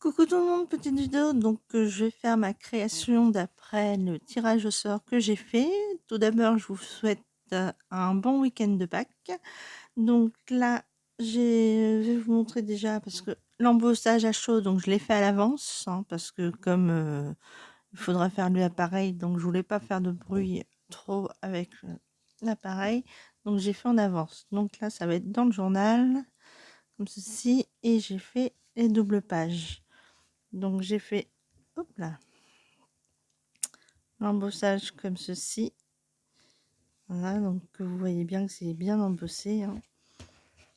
Coucou tout le monde, petite vidéo. Donc, je vais faire ma création d'après le tirage au sort que j'ai fait. Tout d'abord, je vous souhaite un bon week-end de Pâques. Donc là, je vais vous montrer déjà parce que l'embossage à chaud, donc je l'ai fait à l'avance, hein, parce que comme il faudra faire l'appareil, donc je voulais pas faire de bruit trop avec l'appareil, donc j'ai fait en avance. Donc là, ça va être dans le journal comme ceci et j'ai fait les doubles pages. Donc j'ai fait, hop là, l'embossage comme ceci. Voilà, donc vous voyez bien que c'est bien embossé, hein.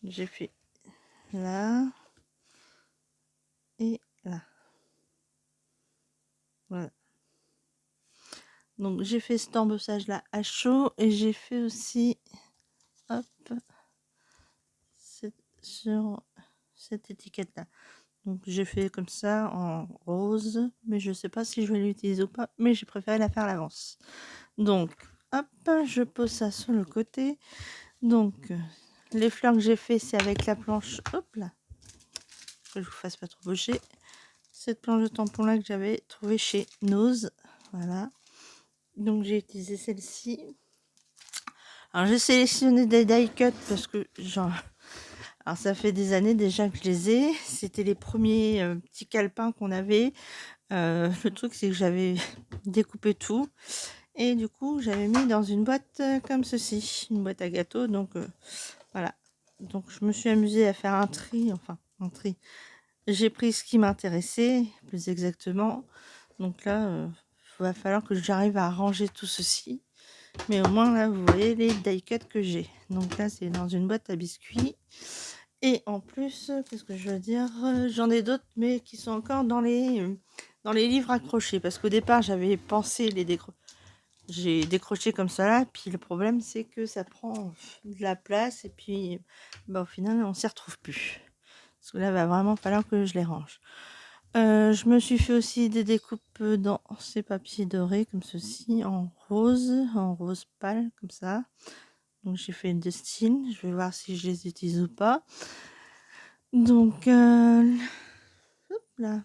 J'ai fait là et là. Voilà. Donc j'ai fait cet embossage là à chaud et j'ai fait aussi, hop, sur cette étiquette là. Donc j'ai fait comme ça en rose, mais je sais pas si je vais l'utiliser ou pas, mais j'ai préféré la faire à l'avance. Donc hop, je pose ça sur le côté. Donc les fleurs que j'ai fait, c'est avec la planche, hop là, que je vous fasse pas trop bouger. Cette planche de tampon là que j'avais trouvée chez Nose, voilà. Donc j'ai utilisé celle-ci. Alors j'ai sélectionné des die cut parce que genre, alors ça fait des années déjà que je les ai. C'était les premiers petits calepins qu'on avait. Le truc c'est que j'avais découpé tout et du coup j'avais mis dans une boîte comme ceci, une boîte à gâteaux. Donc voilà. Donc je me suis amusée à faire un tri, enfin un tri. J'ai pris ce qui m'intéressait, plus exactement. Donc là, il va falloir que j'arrive à ranger tout ceci. Mais au moins là, vous voyez les die cuts que j'ai. Donc là, c'est dans une boîte à biscuits. Et en plus, qu'est-ce que je veux dire, j'en ai d'autres, mais qui sont encore dans les livres accrochés. Parce qu'au départ, j'avais pensé les décrocher. J'ai décroché comme ça là, puis le problème c'est que ça prend de la place et puis bah, au final on s'y retrouve plus. Parce que là, il va vraiment falloir que je les range. Je me suis fait aussi des découpes dans ces papiers dorés comme ceci, en rose pâle comme ça. Donc j'ai fait deux styles, je vais voir si je les utilise ou pas. Donc hop là.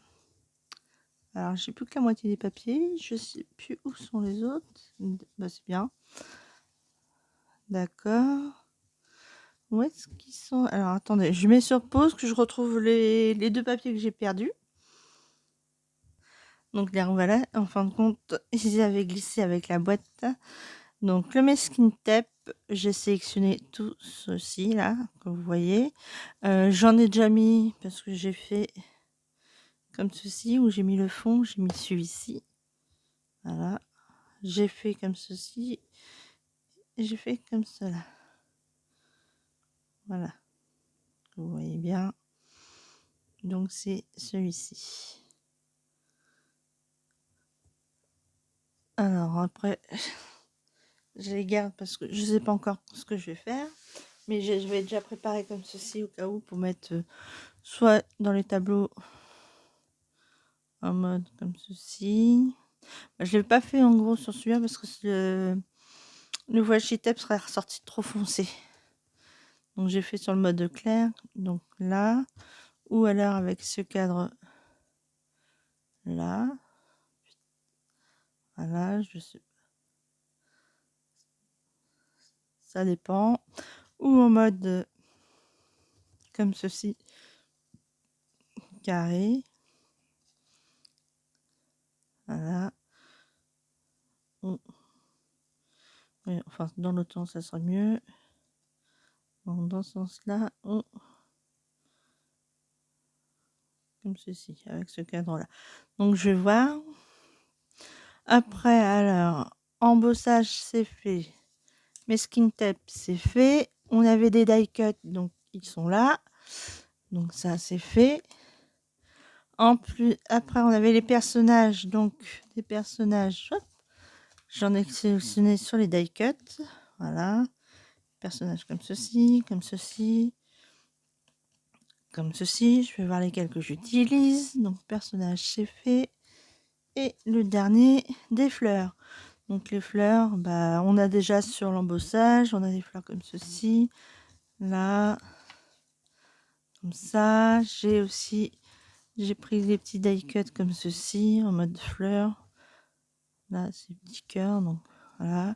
Alors j'ai plus que la moitié des papiers, je sais plus où sont les autres. Bah c'est bien. D'accord. Où est-ce qu'ils sont? Alors attendez, je mets sur pause que je retrouve les deux papiers que j'ai perdus. Donc les voilà, en fin de compte, ils avaient glissé avec la boîte. Donc le masking tape, j'ai sélectionné tout ceci là, comme vous voyez. J'en ai déjà mis parce que j'ai fait comme ceci, où j'ai mis le fond, j'ai mis celui-ci. Voilà. J'ai fait comme ceci, et j'ai fait comme cela. Voilà. Vous voyez bien. Donc c'est celui-ci. Alors après, je les garde parce que je sais pas encore ce que je vais faire. Mais je vais déjà préparer comme ceci au cas où pour mettre soit dans les tableaux en mode comme ceci. Je l'ai pas fait en gros sur celui-là parce que le washi tape serait ressorti trop foncé. Donc j'ai fait sur le mode clair, donc là, ou alors avec ce cadre là. Voilà, je sais pas. Ça dépend. Ou en mode comme ceci, carré. Voilà. Ou, oui, enfin, dans l'autre sens, ça serait mieux. Donc, dans ce sens-là, ou comme ceci, avec ce cadre-là. Donc, je vais voir. Après, alors, embossage, c'est fait. Masking tape, c'est fait. On avait des die cut, donc ils sont là. Donc, ça, c'est fait. En plus, après, on avait les personnages. Donc, des personnages. J'en ai sélectionné sur les die cut. Voilà. Personnages comme ceci, comme ceci. Comme ceci. Je vais voir lesquels que j'utilise. Donc, personnage, c'est fait. Et le dernier, des fleurs. Donc les fleurs, bah, on a déjà sur l'embossage, on a des fleurs comme ceci, là, comme ça. J'ai aussi J'ai pris des petits die cuts comme ceci, en mode fleur. Là, c'est petits cœurs, donc voilà.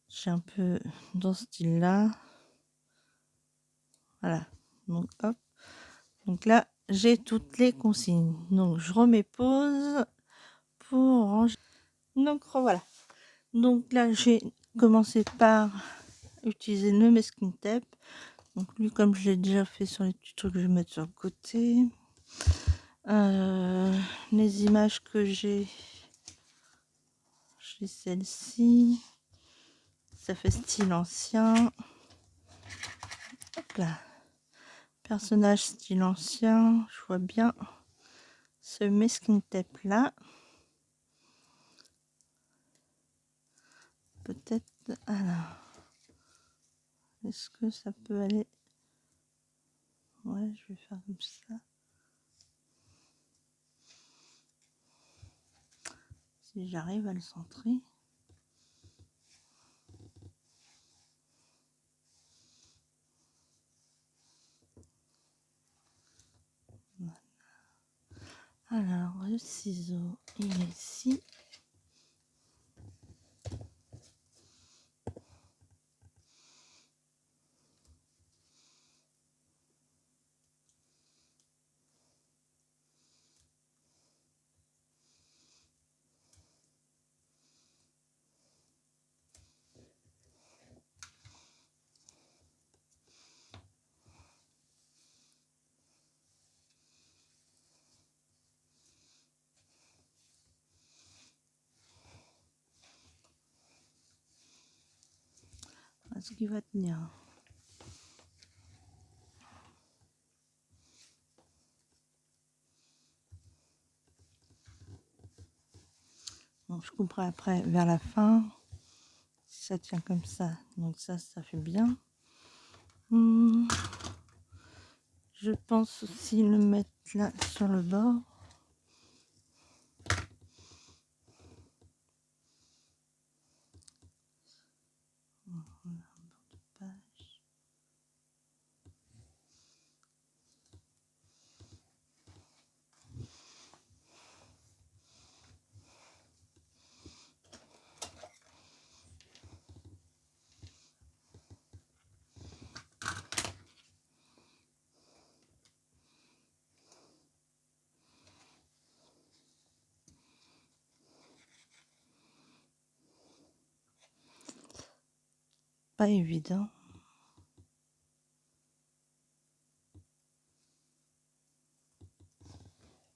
J'ai un peu dans ce style-là. Voilà. Donc, hop. Donc là, j'ai toutes les consignes. Donc, je remets pause pour ranger. Donc, voilà. Donc là, j'ai commencé par utiliser le masking tape. Donc lui, comme je l'ai déjà fait sur les petits trucs, je vais mettre sur le côté. Les images que j'ai celle-ci. Ça fait style ancien. Hop là. Personnage style ancien. Je vois bien ce masking tape là. Peut-être. Alors. Est-ce que ça peut aller? Ouais, je vais faire comme ça. Si j'arrive à le centrer. Voilà. Alors, le ciseau, il est ici. Est-ce qu'il va tenir? Bon, je couperai après vers la fin. Si ça tient comme ça, donc ça fait bien. Je pense aussi le mettre là sur le bord. Pas évident.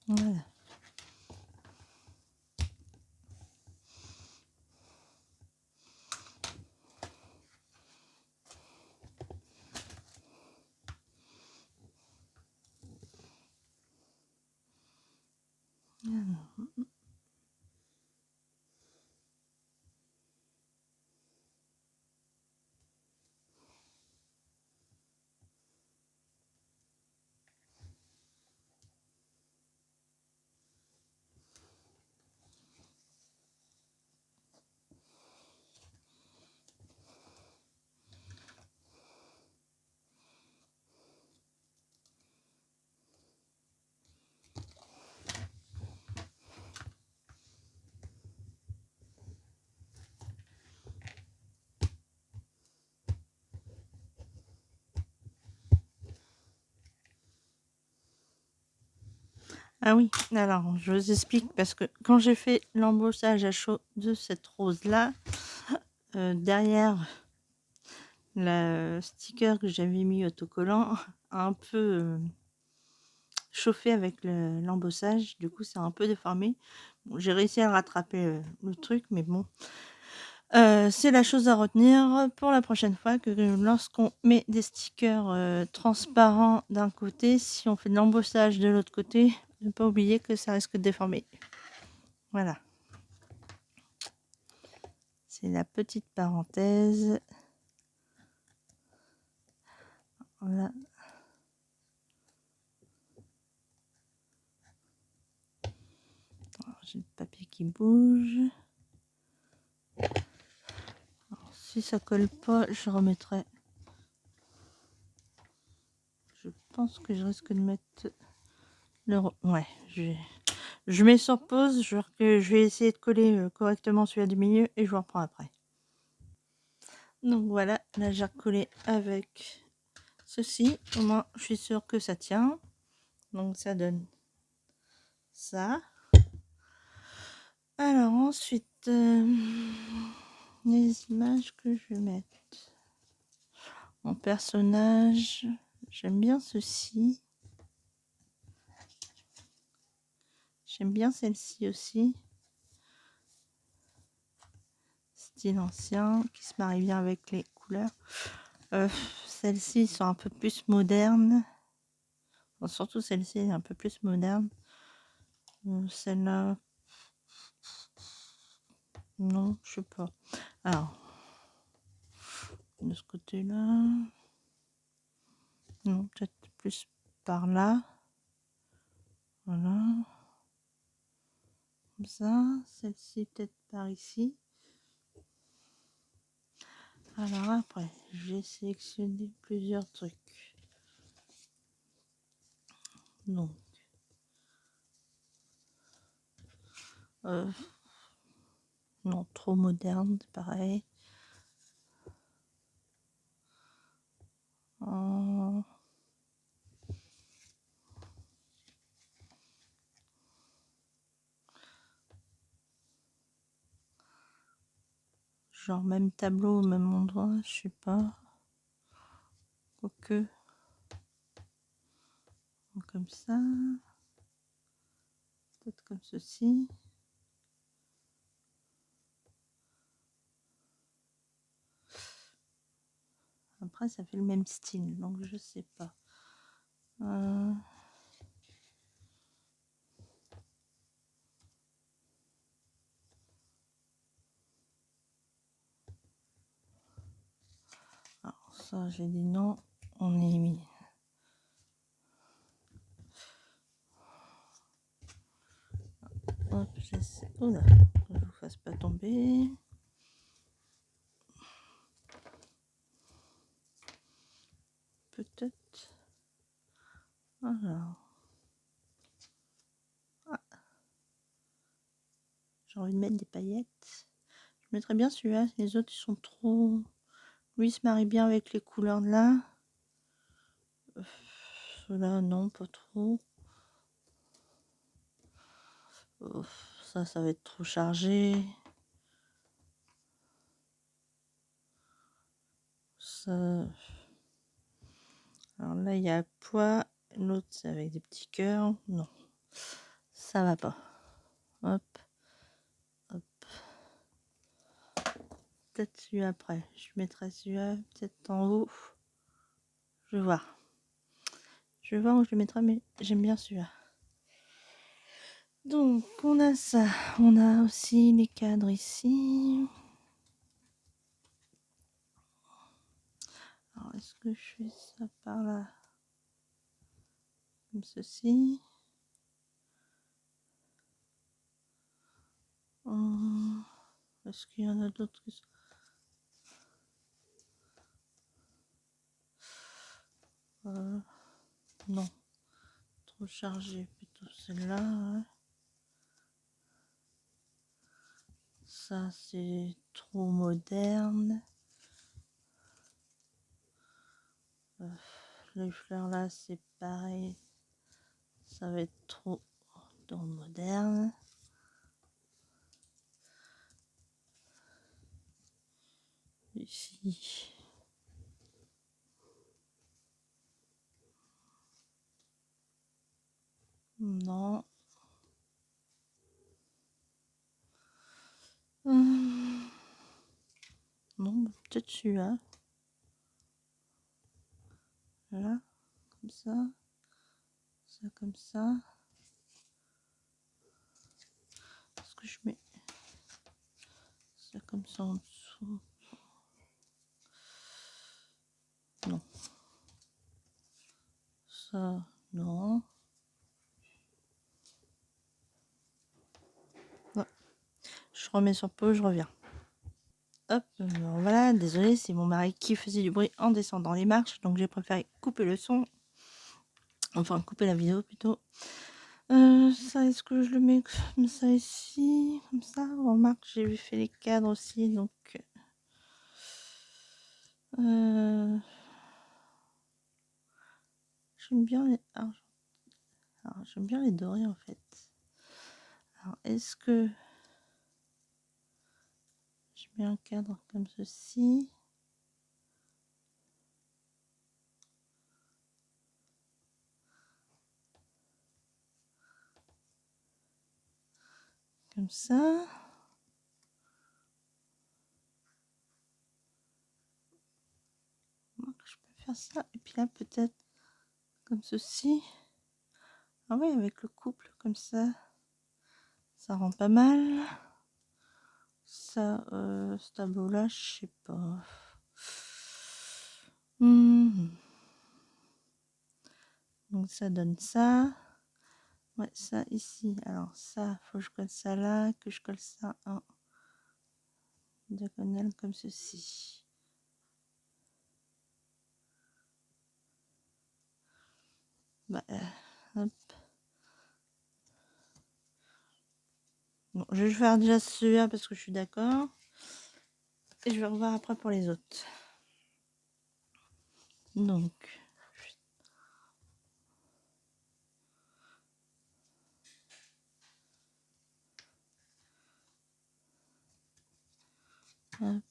Voilà. Ah oui, alors je vous explique parce que quand j'ai fait l'embossage à chaud de cette rose-là, derrière le sticker que j'avais mis autocollant a un peu chauffé avec l'embossage. Du coup, c'est un peu déformé. Bon, j'ai réussi à rattraper le truc, mais bon. C'est la chose à retenir pour la prochaine fois que lorsqu'on met des stickers transparents d'un côté, si on fait de l'embossage de l'autre côté, ne pas oublier que ça risque de déformer. Voilà. C'est la petite parenthèse. Voilà. J'ai le papier qui bouge. Alors, si ça colle pas, je remettrai. Je pense que je risque de mettre Ouais, je mets sur pause, que je vais essayer de coller correctement celui-là du milieu et je vous reprends après. Donc voilà, là j'ai recollé avec ceci. Au moins, je suis sûre que ça tient. Donc ça donne ça. Alors ensuite, les images que je vais mettre. Mon personnage, j'aime bien ceci. J'aime bien celle-ci aussi. Style ancien, qui se marie bien avec les couleurs. Celles-ci sont un peu plus modernes. Bon, surtout celle-ci est un peu plus moderne. Celle-là, non, je sais pas. Alors, de ce côté-là, non, peut-être plus par là. Voilà. Comme ça. Celle-ci, peut-être par ici. Alors après, j'ai sélectionné plusieurs trucs. Donc, non, trop moderne, c'est pareil. Genre même tableau au même endroit, je sais pas. Quoique. Comme ça. Peut-être comme ceci. Après, ça fait le même style, donc je sais pas. Alors ça, j'ai dit non, on élimine. Hop, j'essaie. Oula, que je vous fasse pas tomber. Peut-être. Alors. Ah. J'ai envie de mettre des paillettes. Je mettrais bien celui-là. Les autres, ils sont trop... Lui, il se marie bien avec les couleurs de là. Ceux-là, non, pas trop. Ça va être trop chargé. Ça... Alors là, il y a poids. L'autre, c'est avec des petits cœurs. Non, ça va pas. Hop. Hop. Peut-être celui après. Je mettrai celui-là peut-être en haut. Je vais voir. Je vais voir où je le mettrai, mais j'aime bien celui-là. Donc, on a ça. On a aussi les cadres ici. Alors, est-ce que je fais ça par là? Comme ceci. Est-ce qu'il y en a d'autres qui sont... Non. Trop chargé, plutôt celle-là. Ouais. Ça, c'est trop moderne. Les fleurs là, c'est pareil. Ça va être trop dans le moderne. Ici. Non. Non, peut-être celui-là. Là, comme ça. Ça comme ça. Est-ce que je mets ça comme ça en dessous? Non. Ça, non. Non. Je remets sur pause, je reviens. Hop, voilà, désolé, c'est mon mari qui faisait du bruit en descendant les marches, donc j'ai préféré couper le son. Enfin, couper la vidéo plutôt. Ça, est-ce que je le mets comme ça ici? Comme ça? Remarque, j'ai fait les cadres aussi, donc... j'aime bien les... Alors, j'aime bien les dorés, en fait. Alors, est-ce que... je mets un cadre comme ceci? Comme ça. Je peux faire ça. Et puis là, peut-être comme ceci. Ah oui, avec le couple, comme ça. Ça rend pas mal. Ça, ce tableau-là, je sais pas. Donc ça donne ça. Ouais, ça ici. Alors ça, faut que je colle ça là, que je colle ça en diagonale comme ceci. Bah, hop. Bon, je vais faire déjà celui-là parce que je suis d'accord. Et je vais revoir après pour les autres. Donc. Hop.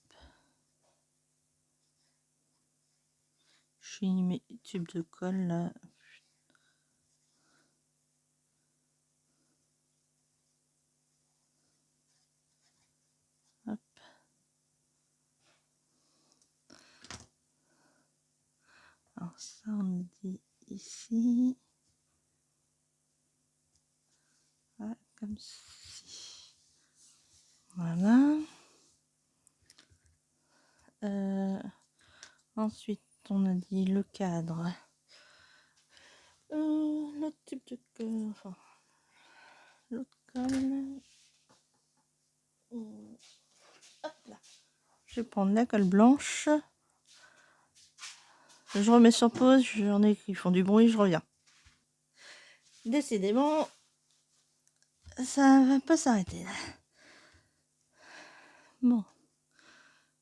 Je finis mes tubes de colle là. Hop. Alors ça on dit ici. Voilà, comme ceci. Voilà. Ensuite on a dit le cadre. Le type de colle. Enfin. L'autre colle. Hop là. Je vais prendre la colle blanche. Je remets sur pause, j'en ai qui font du bruit, je reviens. Décidément, ça va pas s'arrêter là. Bon,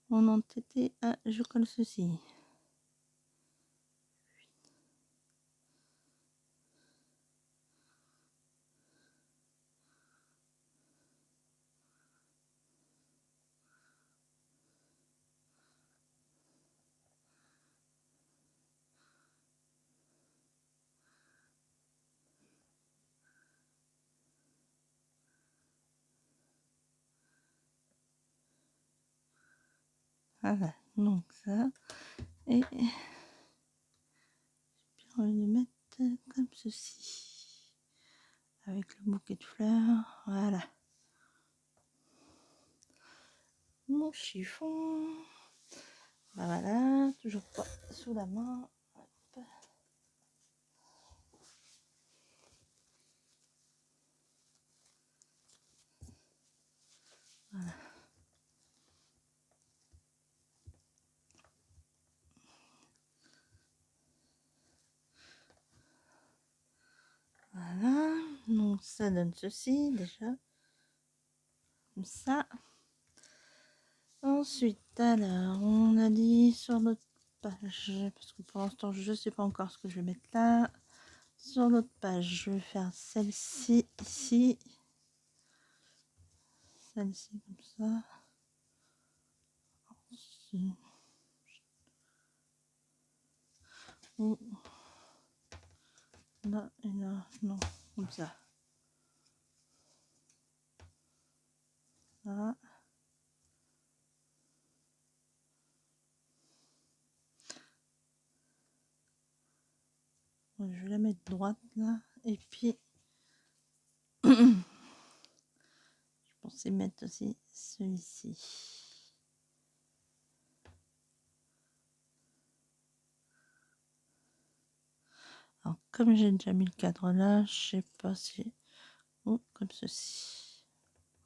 mon entêté, je colle ceci. Voilà, donc ça. Et j'ai bien envie de mettre comme ceci. Avec le bouquet de fleurs, voilà. Mon chiffon. Bah voilà, toujours pas sous la main. Hop. Voilà. Voilà, donc ça donne ceci déjà. Comme ça. Ensuite, alors, on a dit sur notre page, parce que pour l'instant, je ne sais pas encore ce que je vais mettre là. Sur notre page, je vais faire celle-ci ici. Celle-ci comme ça. Ici. Ou là et là, non, comme ça. Là. Je vais la mettre droite là. Et puis, je pensais mettre aussi celui-ci. Alors, comme j'ai déjà mis le cadre là, je sais pas si... ou comme ceci.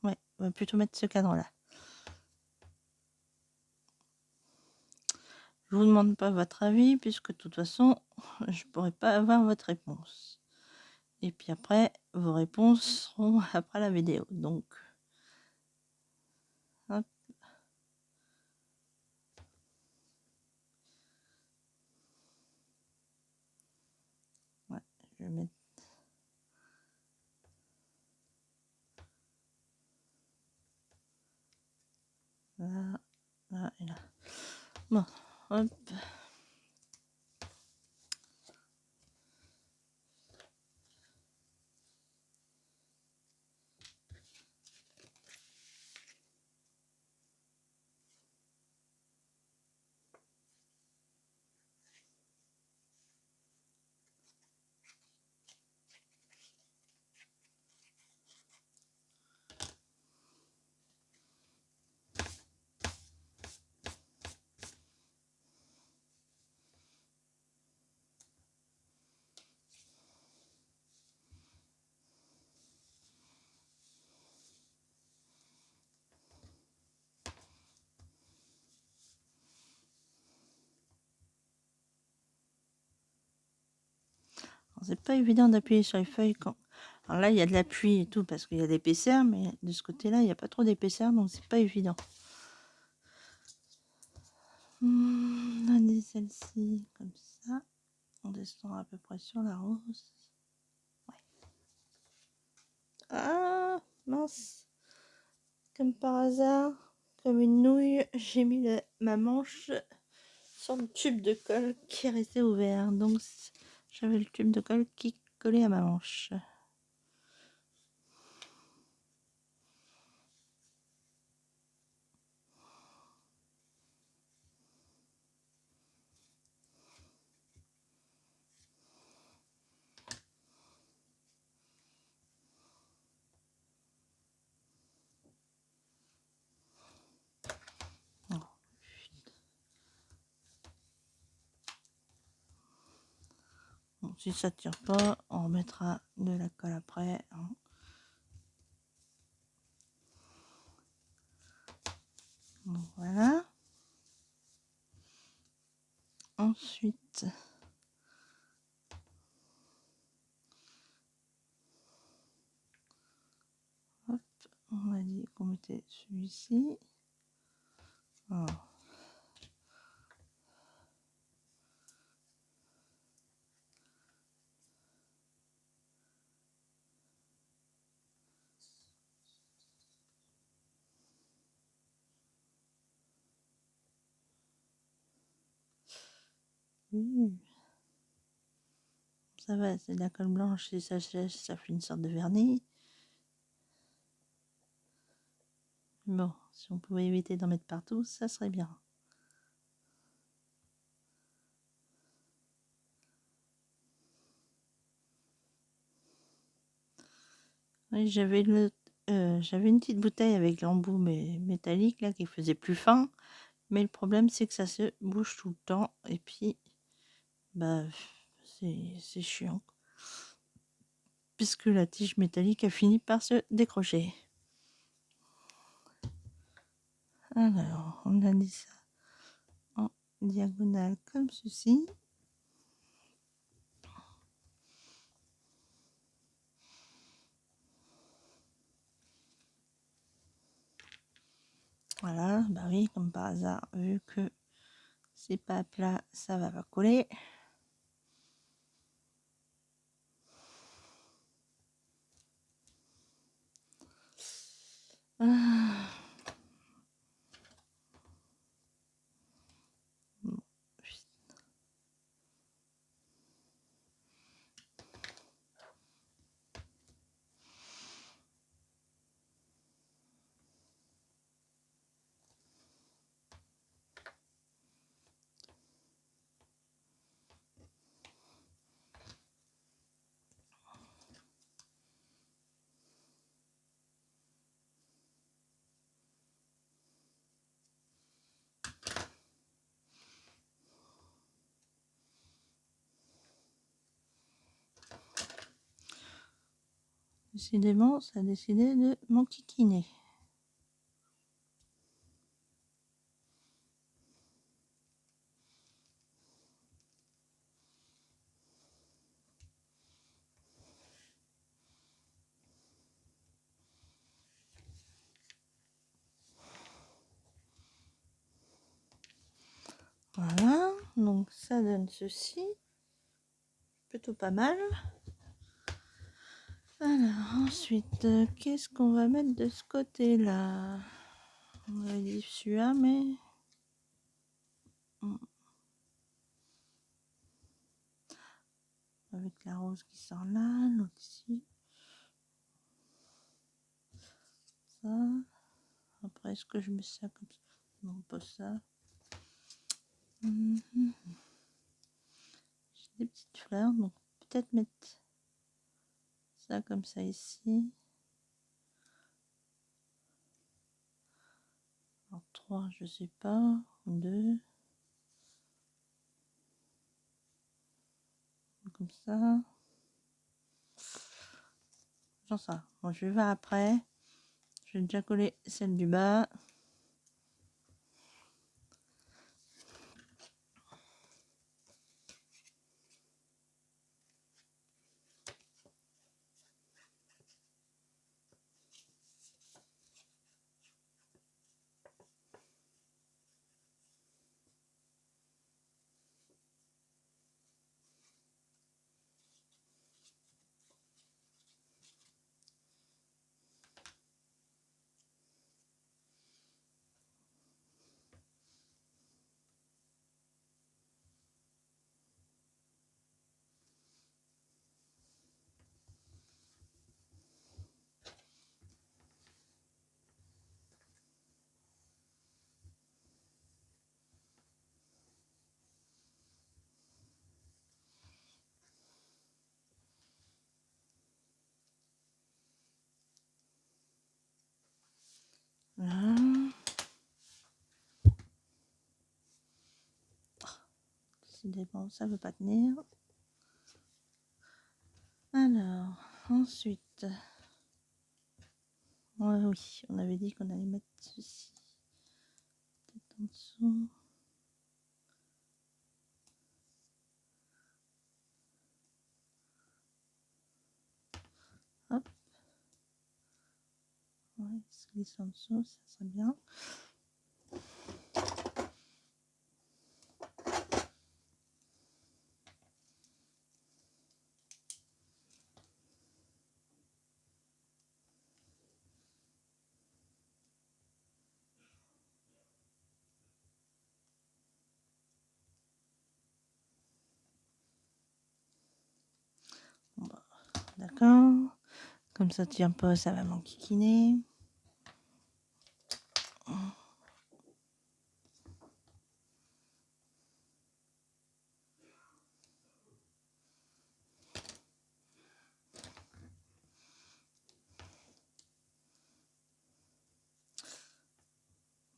Ouais, on va plutôt mettre ce cadre là. Je vous demande pas votre avis puisque de toute façon, je pourrais pas avoir votre réponse. Et puis après, vos réponses seront après la vidéo. Donc, hop. Ouais, je vais mettre là, là et là. Bon, hop. C'est pas évident d'appuyer sur les feuilles quand. Alors là, il y a de l'appui et tout parce qu'il y a d'épaisseur, mais de ce côté-là, il n'y a pas trop d'épaisseur, donc c'est pas évident. On a dit celle-ci comme ça. On descend à peu près sur la rose. Ouais. Ah, mince. Comme par hasard, comme une nouille, j'ai mis ma manche sur le tube de colle qui est resté ouvert. Donc, j'avais le tube de colle qui collait à ma manche. Bon, si ça tire pas, on remettra de la colle après. Hein. Bon, voilà. Ensuite, hop, on a dit qu'on mettait celui-ci. Alors, ça va, c'est de la colle blanche, si ça sèche, ça fait une sorte de vernis. Bon, si on pouvait éviter d'en mettre partout, ça serait bien. Oui, j'avais une petite bouteille avec l'embout métallique là qui faisait plus fin, mais le problème c'est que ça se bouge tout le temps et puis bah c'est chiant puisque la tige métallique a fini par se décrocher. Alors, on a dit ça en diagonale comme ceci. Voilà, bah oui, comme par hasard, vu que c'est pas plat, ça va pas coller. Ah. Bon. Décidément, ça a décidé de m'enquiquiner. Donc ça donne ceci. Plutôt pas mal. Alors ensuite, qu'est-ce qu'on va mettre de ce côté-là? On va dire celui-là, mais... Avec la rose qui sort là, l'autre ici. Ça. Après, est-ce que je mets ça comme ça? Non, pas ça. J'ai des petites fleurs, donc peut-être mettre ça comme ça ici. Alors 3, je sais pas. 2. Comme ça. Genre ça. Bon, je vais voir après. Je vais déjà coller celle du bas. Là. Décidément, ça veut pas tenir. Alors, ensuite... Ouais, oui, on avait dit qu'on allait mettre ceci. Peut-être en dessous. Hop. Ouais, se glisse en dessous, ça serait bien. Bon, bah, d'accord. Comme ça tient pas, ça va m'enquiquiner.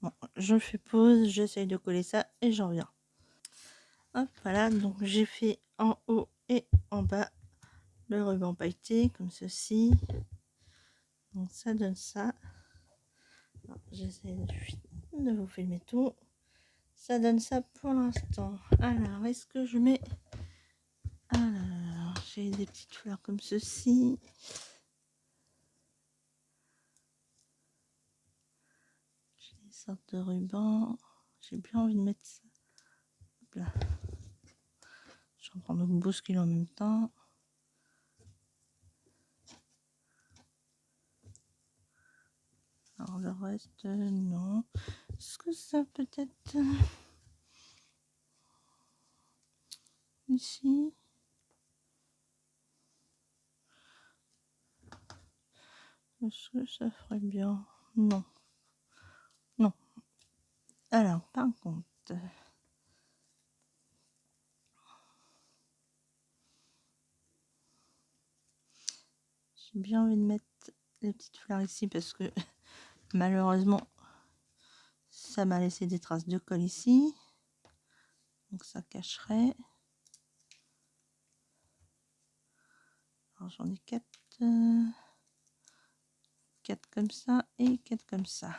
Bon, je fais pause, j'essaye de coller ça et j'en reviens. Hop, voilà, donc j'ai fait en haut et en bas le ruban pailleté comme ceci. Donc ça donne ça. J'essaie de vous filmer tout. Ça donne ça pour l'instant. Alors, est-ce que je mets... Alors, j'ai des petites fleurs comme ceci. J'ai des sortes de rubans. J'ai bien envie de mettre ça. Hop là. Je suis en train de me bousculer en même temps. Alors le reste, non. Est-ce que ça peut être ici? Est-ce que ça ferait bien? Non. Non. Alors, par contre, j'ai bien envie de mettre les petites fleurs ici parce que malheureusement, ça m'a laissé des traces de colle ici. Donc ça cacherait. Alors j'en ai 4 comme ça et 4 comme ça.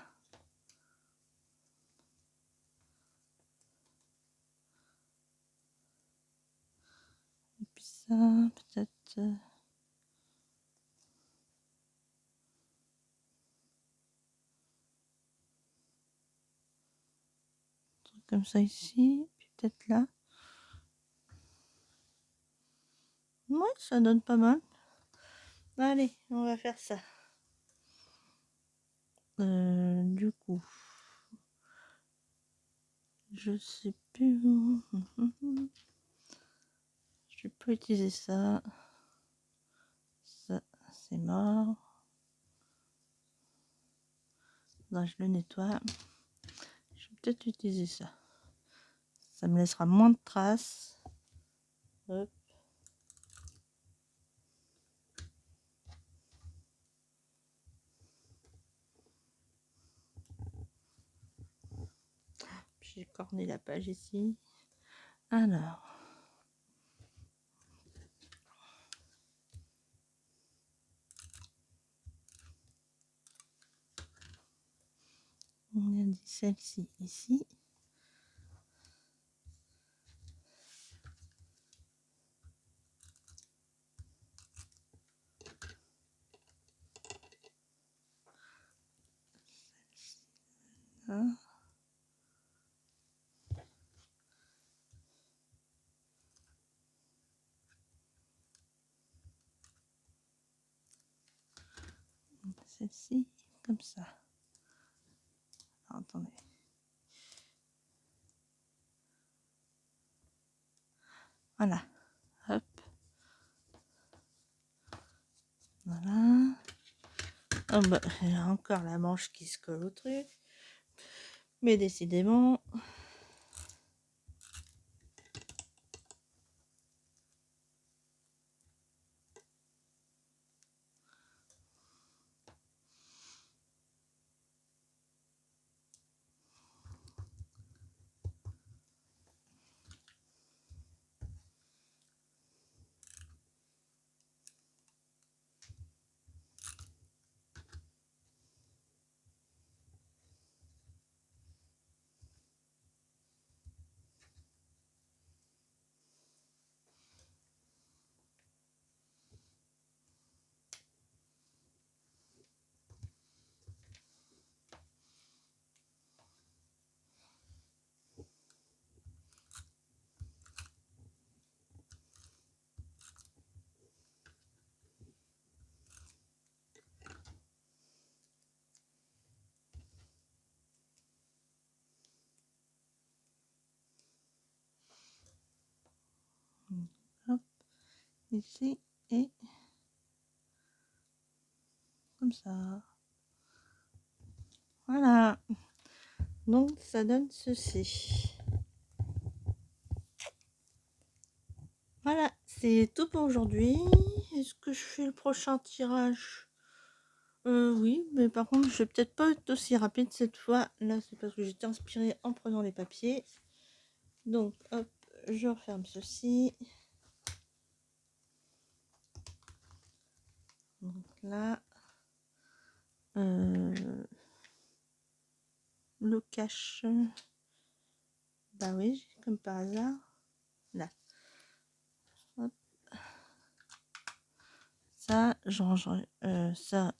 Et puis ça, peut-être... comme ça ici, puis peut-être là. Ouais, ça donne pas mal. Allez, on va faire ça. Du coup, je sais plus où. Je peux utiliser ça. Ça, c'est mort. Non, je le nettoie. Je vais peut-être utiliser ça. Ça me laissera moins de traces. Hop. J'ai corné la page ici. Alors. On a dit celle-ci ici. Là. Celle-ci, comme ça. Alors, attendez. Voilà. Hop. Voilà. Oh bah, il y a encore la manche qui se colle au truc. Mais décidément. Hop. Ici et comme ça. Voilà. Donc ça donne ceci. Voilà, c'est tout pour aujourd'hui. Est-ce que je fais le prochain tirage? Oui, mais par contre, je vais peut-être pas être aussi rapide cette fois. Là, c'est parce que j'étais inspirée en prenant les papiers. Donc, hop, je referme ceci. Donc là, le cache. Bah oui, comme par hasard. Là. Hop. Ça, je rangerai ça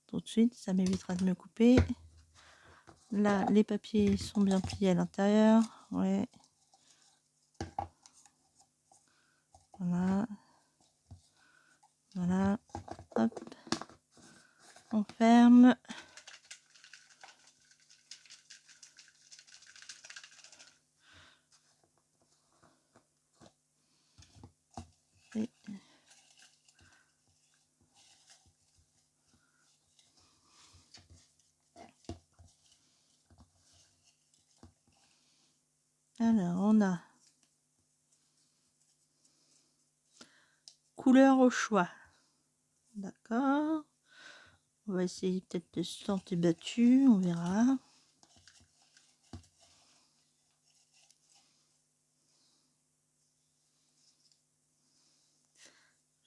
tout de suite. Ça m'évitera de me couper. Là, les papiers sont bien pliés à l'intérieur. Ouais. Voilà. Voilà. Hop. On ferme. Et alors, on a couleur au choix. D'accord. On va essayer peut-être de sentier battu, on verra.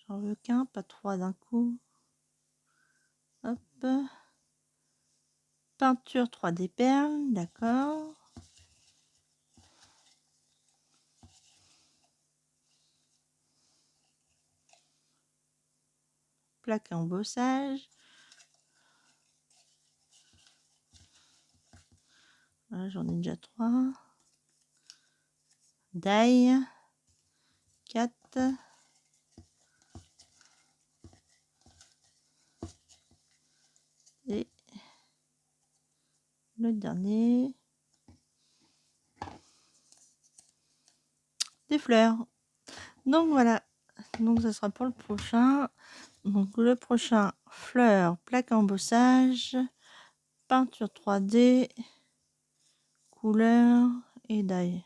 J'en veux qu'un, pas trois d'un coup. Hop. Peinture 3D perles, d'accord. Plaque à embossage. Voilà, j'en ai déjà 3. Die. 4. dernier. Des fleurs. Donc voilà. Donc ça sera pour le prochain. Donc le prochain, fleurs, plaque embossage, peinture 3D, couleur et die.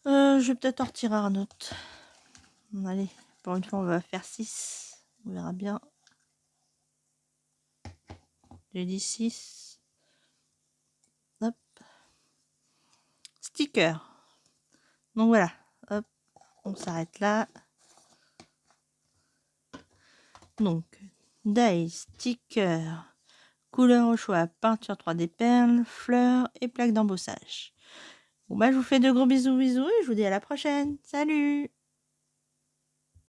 Je vais peut-être en retirer un autre. Allez, pour une fois on va faire 6. On verra bien. J'ai dit 6. Hop. Sticker. Donc voilà. Hop. On s'arrête là. Donc, die, sticker, couleur au choix, peinture 3D perles, fleurs et plaques d'embossage. Bon bah je vous fais de gros bisous et je vous dis à la prochaine. Salut!